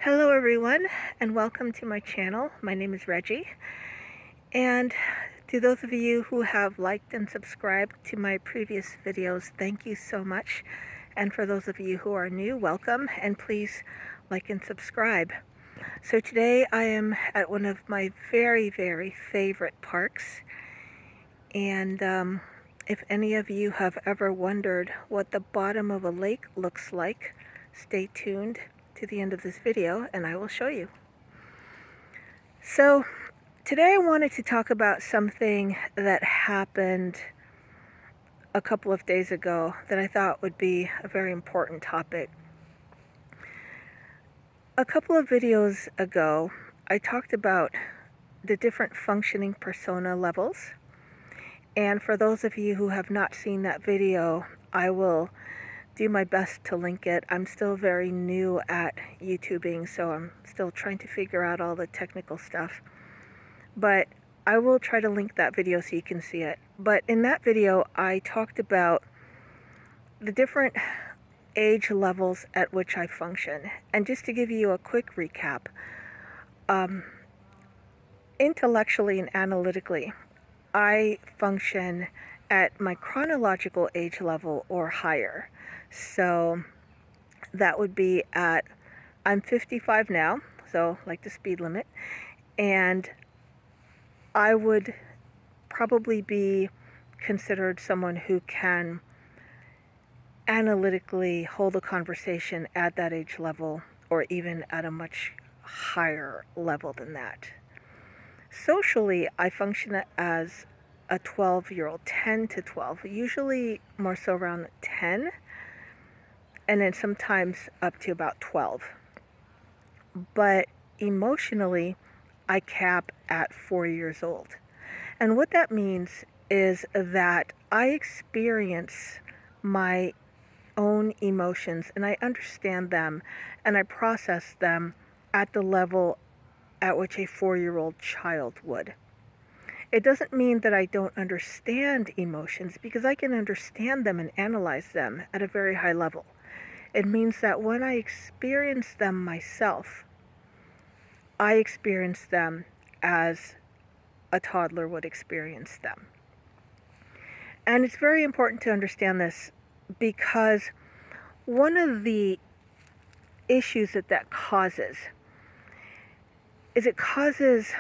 Hello everyone, and welcome to my channel. My name is Reggie, and to those of you who have liked and subscribed to my previous videos, thank you so much. And for those of you who are new, welcome, and please like and subscribe. So today I am at one of my very favorite parks, and if any of you have ever wondered what the bottom of a lake looks like, stay tuned to the end of this video and I will show you. So today I wanted to talk about something that happened a couple of days ago that I thought would be a very important topic. A couple of videos ago, I talked about the different functioning persona levels. And for those of you who have not seen that video, I will do my best to link it. I'm still very new at YouTubing, so I'm still trying to figure out all the technical stuff. But I will try to link that video so you can see it. But in that video, I talked about the different age levels at which I function. And just to give you a quick recap, intellectually and analytically, I function at my chronological age level or higher. So that would be at, I'm 55 now, so like the speed limit, and I would probably be considered someone who can analytically hold a conversation at that age level or even at a much higher level than that. Socially, I function as a 12-year-old, 10 to 12, usually more so around 10, and then sometimes up to about 12. But emotionally, I cap at 4 years old. And what that means is that I experience my own emotions and I understand them and I process them at the level at which a 4-year-old child would. It doesn't mean that I don't understand emotions, because I can understand them and analyze them at a very high level. It means that when I experience them myself, I experience them as a toddler would experience them. And it's very important to understand this, because one of the issues that causes is it causes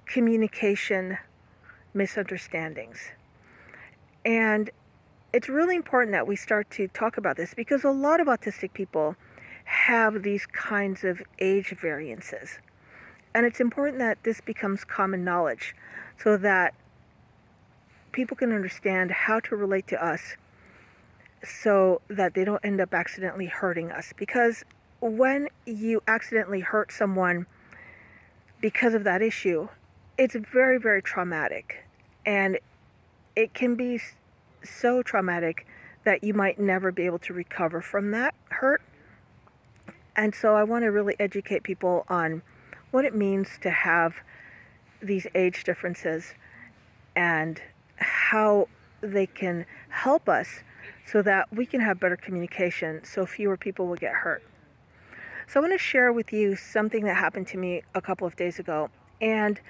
communication misunderstandings. And it's really important that we start to talk about this, because a lot of autistic people have these kinds of age variances. And it's important that this becomes common knowledge so that people can understand how to relate to us so that they don't end up accidentally hurting us. Because when you accidentally hurt someone because of that issue, it's very traumatic. And it can be so traumatic that you might never be able to recover from that hurt. And so I want to really educate people on what it means to have these age differences and how they can help us so that we can have better communication so fewer people will get hurt. So I want to share with you something that happened to me a couple of days ago. And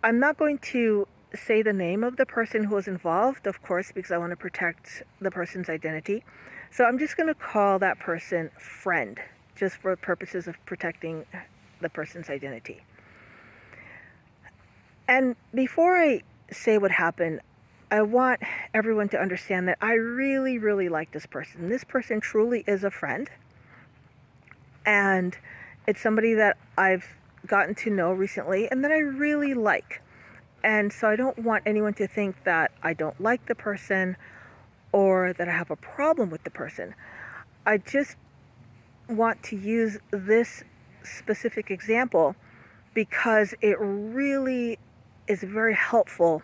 I'm not going to say the name of the person who was involved, of course, because I want to protect the person's identity. So I'm just going to call that person friend, just for purposes of protecting the person's identity. And before I say what happened, I want everyone to understand that I really like this person. This person truly is a friend. And it's somebody that I've gotten to know recently and that I really like. And so I don't want anyone to think that I don't like the person or that I have a problem with the person. I just want to use this specific example because it really is very helpful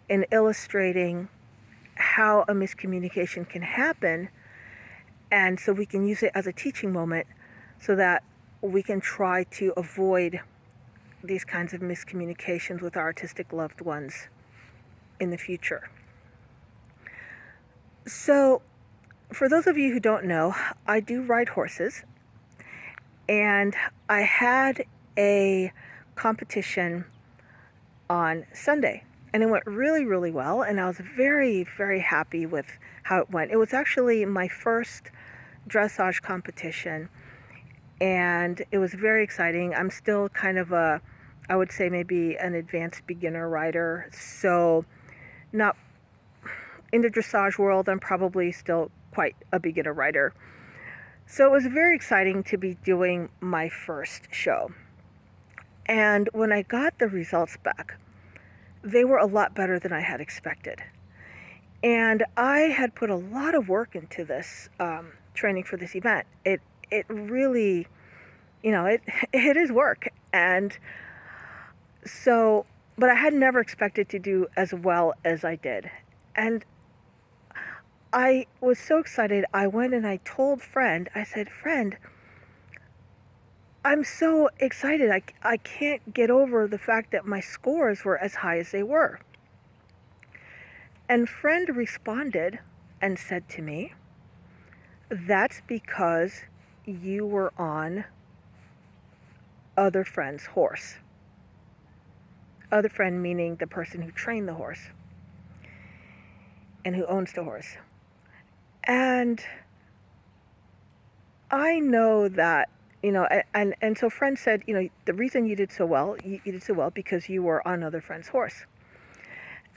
in illustrating how a miscommunication can happen, and so we can use it as a teaching moment so that we can try to avoid these kinds of miscommunications with our autistic loved ones in the future. So for those of you who don't know, I do ride horses, And I had a competition on Sunday, and it went really, really well, and I was very, very happy with how it went. It was actually my first dressage competition, and it was very exciting. I'm still kind of I would say maybe an advanced beginner rider, so not in the dressage world, I'm probably still quite a beginner rider. So it was very exciting to be doing my first show. And when I got the results back, they were a lot better than I had expected. And I had put a lot of work into this training for this event. It really, it is work. And so, but I had never expected to do as well as I did. And I was so excited. I went and I told Friend, I said, Friend, I'm so excited. I can't get over the fact that my scores were as high as they were. And Friend responded and said to me, that's because you were on other friend's horse. Other friend meaning the person who trained the horse and who owns the horse. And I know that, and so Friend said, the reason you did so well, you did so well because you were on other friend's horse.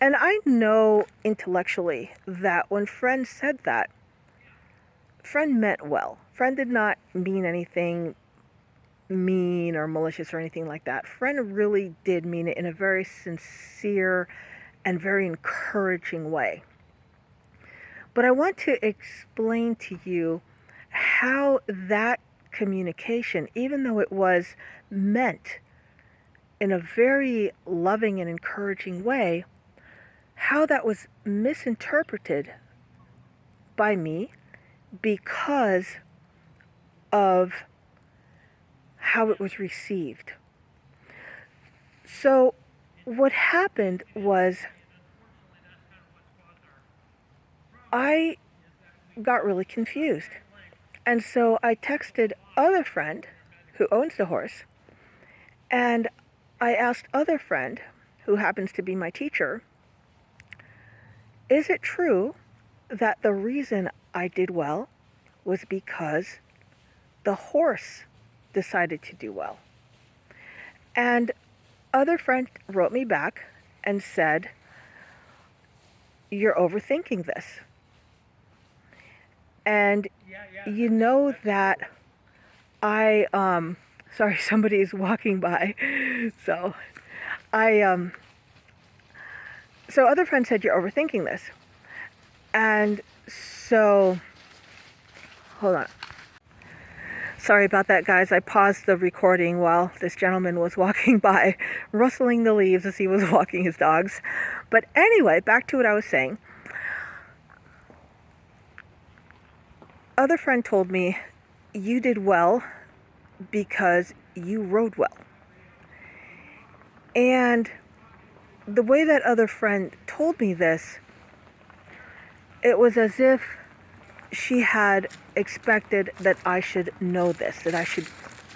And I know intellectually that when Friend said that, Friend meant well. Friend did not mean anything mean or malicious or anything like that. Friend really did mean it in a very sincere and very encouraging way. But I want to explain to you how that communication, even though it was meant in a very loving and encouraging way, how that was misinterpreted by me because of how it was received. So what happened was I got really confused. And so I texted other Friend who owns the horse, and I asked other Friend, who happens to be my teacher, is it true that the reason I did well was because the horse decided to do well? And other Friend wrote me back and said, you're overthinking this. And you know that sorry, somebody is walking by. So so other Friend said, you're overthinking this. And so, hold on. Sorry about that, guys. I paused the recording while this gentleman was walking by, rustling the leaves as he was walking his dogs. But anyway, back to what I was saying. Other Friend told me, you did well because you rode well. And the way that other Friend told me this, it was as if she had expected that I should know this, that I should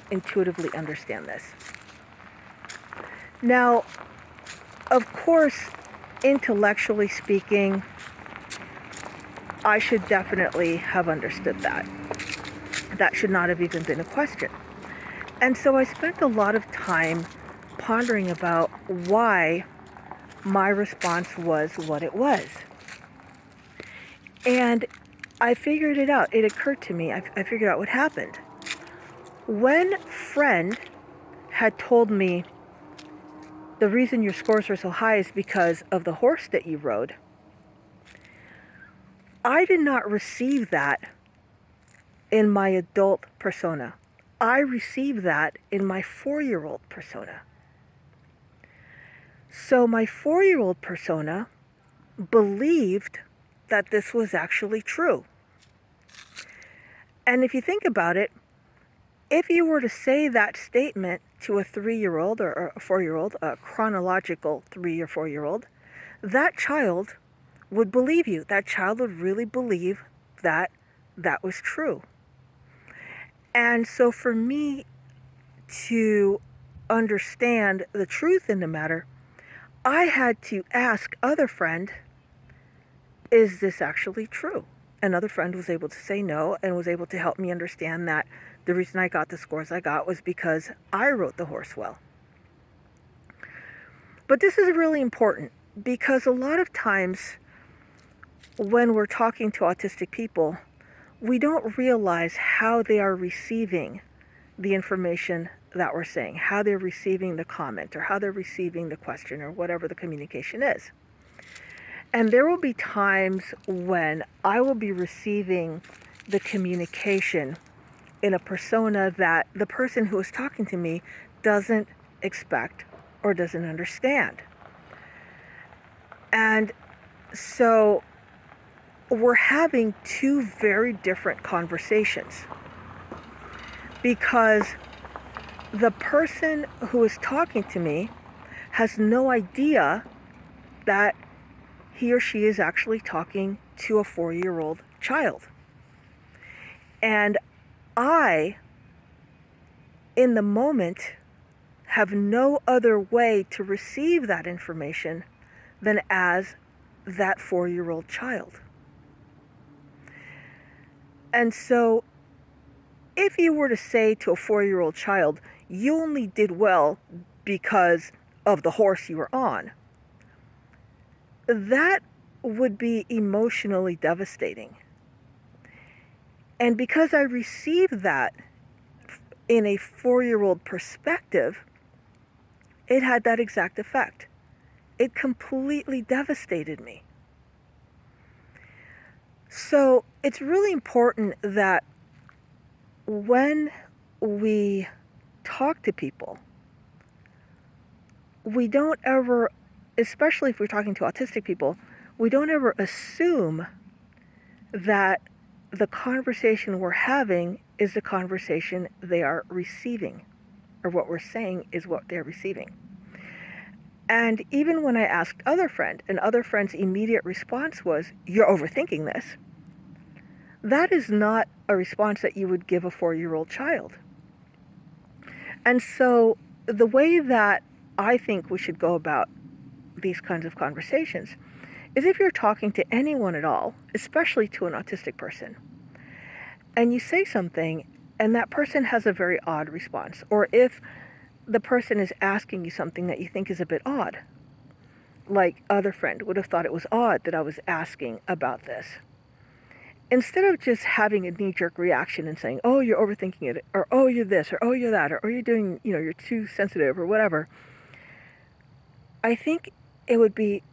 intuitively understand this. Now, of course, intellectually speaking, I should definitely have understood that. That should not have even been a question. And so I spent a lot of time pondering about why my response was what it was. And I figured it out. It occurred to me. I figured out what happened. When Friend had told me the reason your scores were so high is because of the horse that you rode, I did not receive that in my adult persona. I received that in my 4-year-old persona. So my 4-year-old persona believed that this was actually true. And if you think about it, if you were to say that statement to a 3-year-old or a 4-year-old, a chronological 3 or 4-year-old, that child would believe you. That child would really believe that that was true. And so for me, to understand the truth in the matter, I had to ask other friend, is this actually true? Another friend was able to say no and was able to help me understand that the reason I got the scores I got was because I wrote the horse well. But this is really important because a lot of times when we're talking to autistic people, we don't realize how they are receiving the information that we're saying, how they're receiving the comment or how they're receiving the question or whatever the communication is. And there will be times when I will be receiving the communication in a persona that the person who is talking to me doesn't expect or doesn't understand. And so we're having two very different conversations because the person who is talking to me has no idea that he or she is actually talking to a 4-year-old child. And I, in the moment, have no other way to receive that information than as that 4-year-old child. And so if you were to say to a 4-year-old child, you only did well because of the horse you were on, that would be emotionally devastating. And because I received that in a 4-year-old perspective, it had that exact effect. It completely devastated me. So it's really important that when we talk to people, we don't ever, especially if we're talking to autistic people, we don't ever assume that the conversation we're having is the conversation they are receiving, or what we're saying is what they're receiving. And even when I asked other friend, and other friend's immediate response was, "You're overthinking this," that is not a response that you would give a 4-year-old child. And so the way that I think we should go about these kinds of conversations is if you're talking to anyone at all, especially to an autistic person, and you say something and that person has a very odd response, or if the person is asking you something that you think is a bit odd, like other friend would have thought it was odd that I was asking about this. Instead of just having a knee-jerk reaction and saying, "Oh, you're overthinking it," or "Oh, you're this," or "Oh, you're that," or "Oh, you're doing, you're too sensitive," or whatever, I think it would be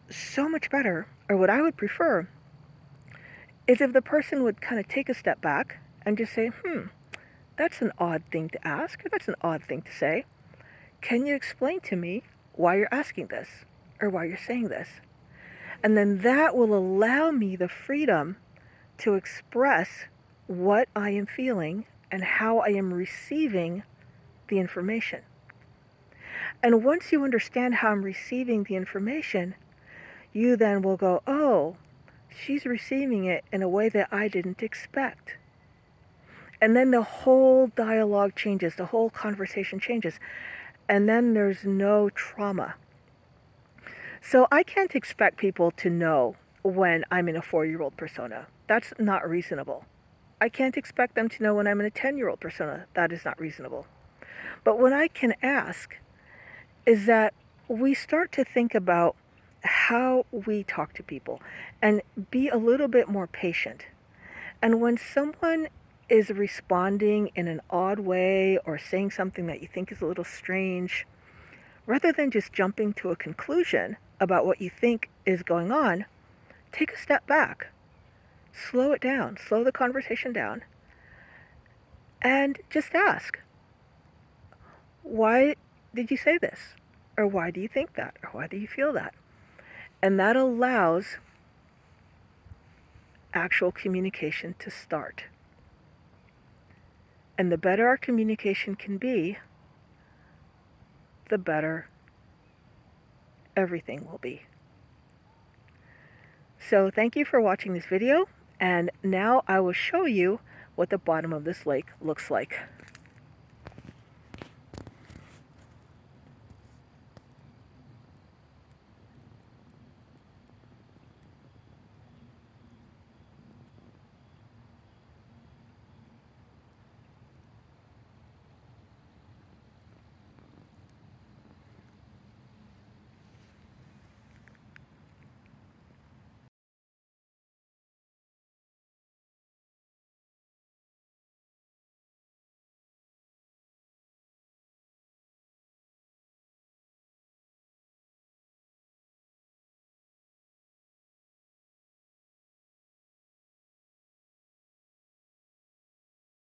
so much better, or what I would prefer, is if the person would kind of take a step back and just say, that's an odd thing to ask, or that's an odd thing to say. Can you explain to me why you're asking this, or why you're saying this? And then that will allow me the freedom to express what I am feeling and how I am receiving the information. And once you understand how I'm receiving the information, you then will go, oh, she's receiving it in a way that I didn't expect. And then the whole dialogue changes, the whole conversation changes, and then there's no trauma. So I can't expect people to know when I'm in a 4-year-old persona. That's not reasonable. I can't expect them to know when I'm in a 10-year-old persona. That is not reasonable. But what I can ask is that we start to think about how we talk to people and be a little bit more patient. And when someone is responding in an odd way or saying something that you think is a little strange, rather than just jumping to a conclusion about what you think is going on, take a step back, slow it down, slow the conversation down, and just ask, why did you say this? Or why do you think that? Or why do you feel that? And that allows actual communication to start. And the better our communication can be, the better everything will be. So thank you for watching this video, and now I will show you what the bottom of this lake looks like.